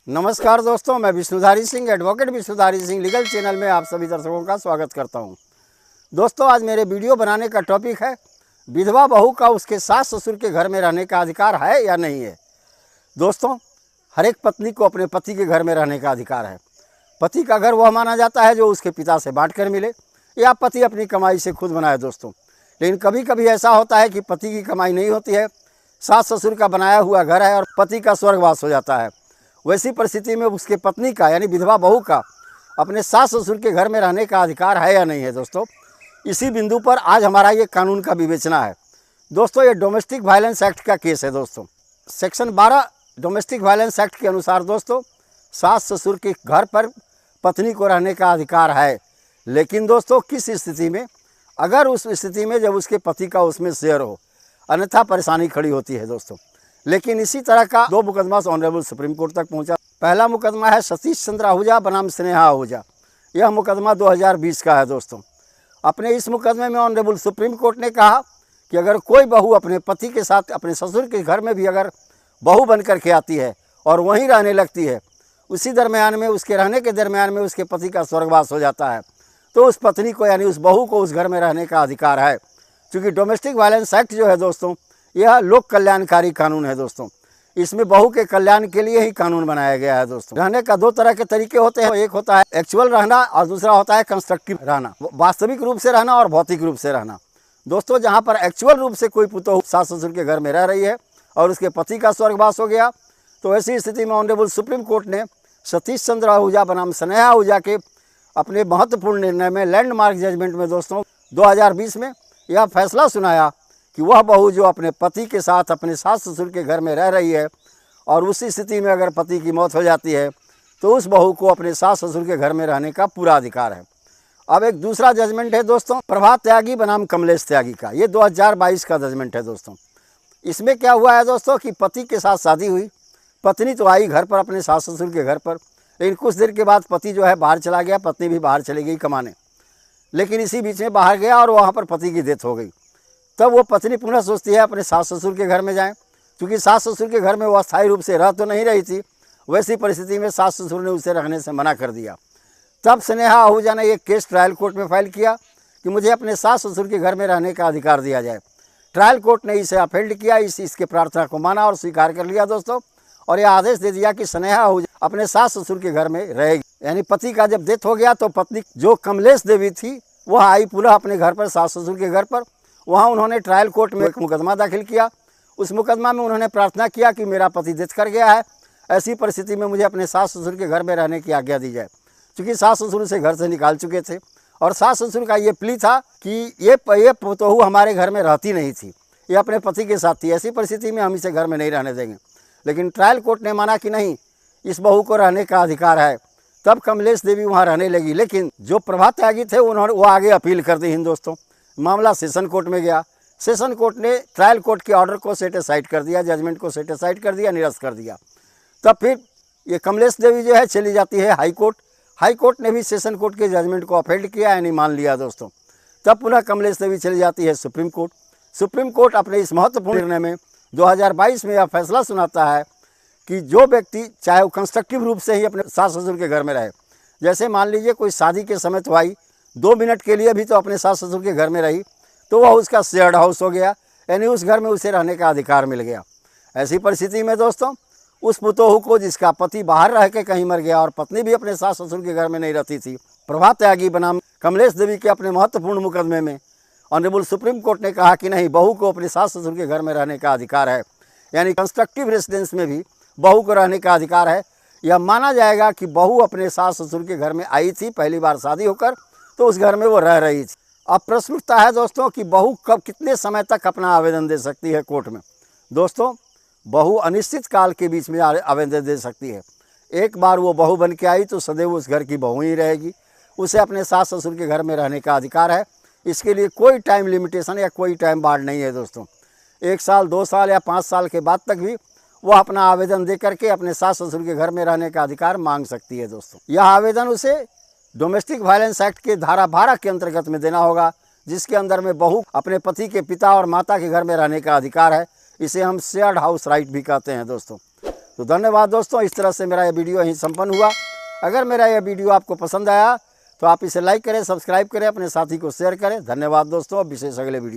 नमस्कार दोस्तों, मैं Vishnudhari Singh, advocate Vishnudhari Singh legal channel में आप सभी दर्शकों का स्वागत करता हूं। दोस्तों, आज मेरे वीडियो बनाने का टॉपिक है विधवा बहू का उसके सास ससुर के घर में रहने का अधिकार है या नहीं है। दोस्तों, हर एक पत्नी को अपने पति के घर में रहने का अधिकार है। पति का घर वह माना जाता है जो उसके पिता से बांट कर मिले या पति अपनी कमाई से खुद बनाए। दोस्तों, लेकिन कभी कभी ऐसा होता है कि पति की कमाई नहीं होती है, सास ससुर का बनाया हुआ घर है और पति का स्वर्गवास हो जाता है। वैसी परिस्थिति में उसके पत्नी का यानी विधवा बहू का अपने सास ससुर के घर में रहने का अधिकार है या नहीं है। दोस्तों, इसी बिंदु पर आज हमारा ये कानून का विवेचना है। दोस्तों, ये डोमेस्टिक वायलेंस एक्ट का केस है। दोस्तों, सेक्शन 12 डोमेस्टिक वायलेंस एक्ट के अनुसार दोस्तों सास ससुर के घर पर पत्नी को रहने का अधिकार है। लेकिन दोस्तों, किस स्थिति में? अगर उस स्थिति में जब उसके पति का उसमें शेयर हो, अन्यथा परेशानी खड़ी होती है। दोस्तों, लेकिन इसी तरह का 2 मुकदमा ऑनरेबल सुप्रीम कोर्ट तक पहुंचा। पहला मुकदमा है सतीश चंद्र आहूजा बनाम स्नेहा आहूजा। यह मुकदमा 2020 का है। दोस्तों, अपने इस मुकदमे में ऑनरेबल सुप्रीम कोर्ट ने कहा कि अगर कोई बहू अपने पति के साथ अपने ससुर के घर में भी अगर बहू बन कर के आती है और वहीं रहने लगती है, उसी दरमियान में उसके रहने के दरमियान में उसके पति का स्वर्गवास हो जाता है, तो उस पत्नी को यानी उस बहू को उस घर में रहने का अधिकार है। क्योंकि डोमेस्टिक वायलेंस एक्ट जो है दोस्तों, यह लोक कल्याणकारी कानून है। दोस्तों, इसमें बहू के कल्याण के लिए ही कानून बनाया गया है। दोस्तों, रहने का 2 तरह के तरीके होते हैं। एक होता है एक्चुअल रहना और दूसरा होता है कंस्ट्रक्टिव रहना, वास्तविक रूप से रहना और भौतिक रूप से रहना। दोस्तों, जहाँ पर एक्चुअल रूप से कोई पुतोह सास ससुर के घर में रह रही है और उसके पति का स्वर्गवास हो गया, तो ऐसी स्थिति में ऑनरेबल सुप्रीम कोर्ट ने सतीश चंद्र आहूजा बनाम स्नेहा आहूजा के अपने महत्वपूर्ण निर्णय में लैंडमार्क जजमेंट में दोस्तों 2020 में यह फैसला सुनाया कि वह बहू जो अपने पति के साथ अपने सास ससुर के घर में रह रही है और उसी स्थिति में अगर पति की मौत हो जाती है, तो उस बहू को अपने सास ससुर के घर में रहने का पूरा अधिकार है। अब एक दूसरा जजमेंट है दोस्तों प्रभात त्यागी बनाम कमलेश त्यागी का। ये 2022 का जजमेंट है। दोस्तों, इसमें क्या हुआ है दोस्तों कि पति के साथ शादी हुई, पत्नी तो आई घर पर अपने सास ससुर के घर पर, लेकिन कुछ देर के बाद पति जो है बाहर चला गया, पत्नी भी बाहर चली गई कमाने। लेकिन इसी बीच में बाहर गया और वहाँ पर पति की डेथ हो गई। तब वो पत्नी पुनः सोचती है अपने सास ससुर के घर में जाएं, क्योंकि सास ससुर के घर में वो अस्थायी रूप से रह तो नहीं रही थी। वैसी परिस्थिति में सास ससुर ने उसे रहने से मना कर दिया। तब स्नेहा आहूजा ने एक केस ट्रायल कोर्ट में फाइल किया कि मुझे अपने सास ससुर के घर में रहने का अधिकार दिया जाए। ट्रायल कोर्ट ने इसे अपहेल्ड किया, इसके प्रार्थना को माना और स्वीकार कर लिया दोस्तों, और यह आदेश दे दिया कि स्नेहा आहूजा अपने सास ससुर के घर में रहेगी। यानी पति का जब डेथ हो गया तो पत्नी जो कमलेश देवी थी वह आई पुनः अपने घर पर, सास ससुर के घर पर। वहाँ उन्होंने ट्रायल कोर्ट में एक मुकदमा दाखिल किया। उस मुकदमा में उन्होंने प्रार्थना किया कि मेरा पति डेथ कर गया है, ऐसी परिस्थिति में मुझे अपने सास ससुर के घर में रहने की आज्ञा दी जाए। क्योंकि सास ससुर उसे घर से निकाल चुके थे और सास ससुर का ये प्ली था कि ये पुतोहू हमारे घर में रहती नहीं थी, ये अपने पति के साथ थी, ऐसी परिस्थिति में हम इसे घर में नहीं रहने देंगे। लेकिन ट्रायल कोर्ट ने माना कि नहीं, इस बहू को रहने का अधिकार है। तब कमलेश देवी वहाँ रहने लगी। लेकिन जो प्रभात त्यागी थे वो आगे अपील कर दी। दोस्तों, मामला सेशन कोर्ट में गया। सेशन कोर्ट ने ट्रायल कोर्ट के ऑर्डर को सेट असाइड कर दिया, जजमेंट को सेट असाइड कर दिया, निरस्त कर दिया। तब फिर ये कमलेश देवी जो है चली जाती है हाई कोर्ट। हाई कोर्ट ने भी सेशन कोर्ट के जजमेंट को अपहेल्ड किया, यानी मान लिया दोस्तों। तब पुनः कमलेश देवी चली जाती है सुप्रीम कोर्ट। सुप्रीम कोर्ट अपने इस महत्वपूर्ण निर्णय में 2022 में यह फैसला सुनाता है कि जो व्यक्ति चाहे वो कंस्ट्रक्टिव रूप से ही अपने सास ससुर के घर में रहे, जैसे मान लीजिए कोई शादी के समय तो आई, 2 मिनट के लिए भी तो अपने सास ससुर के घर में रही, तो वह उसका शेयर्ड हाउस हो गया, यानी उस घर में उसे रहने का अधिकार मिल गया। ऐसी परिस्थिति में दोस्तों उस पुतोहू को जिसका पति बाहर रह के कहीं मर गया और पत्नी भी अपने सास ससुर के घर में नहीं रहती थी, प्रभात त्यागी बनाम कमलेश देवी के अपने महत्वपूर्ण मुकदमे में ऑनरेबल सुप्रीम कोर्ट ने कहा कि नहीं, बहू को अपने सास ससुर के घर में रहने का अधिकार है। यानी कंस्ट्रक्टिव रेसिडेंस में भी बहू को रहने का अधिकार है। यह माना जाएगा कि बहू अपने सास ससुर के घर में आई थी पहली बार शादी होकर, तो उस घर में वो रह रही थी। अब प्रश्न उठता है दोस्तों कि बहू कब कितने समय तक अपना आवेदन दे सकती है कोर्ट में। दोस्तों, बहू अनिश्चित काल के बीच में आवेदन दे सकती है। एक बार वो बहू बन के आई तो सदैव उस घर की बहू ही रहेगी। उसे अपने सास ससुर के घर में रहने का अधिकार है। इसके लिए कोई टाइम लिमिटेशन या कोई टाइम बार नहीं है दोस्तों। 1 साल, 2 साल या 5 साल के बाद तक भी वह अपना आवेदन दे करके अपने सास ससुर के घर में रहने का अधिकार मांग सकती है। दोस्तों, यह आवेदन उसे डोमेस्टिक वायलेंस एक्ट के धारा 12 के अंतर्गत में देना होगा, जिसके अंदर में बहू अपने पति के पिता और माता के घर में रहने का अधिकार है। इसे हम शेयर्ड हाउस राइट भी कहते हैं दोस्तों। तो धन्यवाद दोस्तों। इस तरह से मेरा यह वीडियो यहीं संपन्न हुआ। अगर मेरा यह वीडियो आपको पसंद आया तो आप इसे लाइक करें, सब्सक्राइब करें, अपने साथी को शेयर करें। धन्यवाद दोस्तों। विशेष अगले वीडियो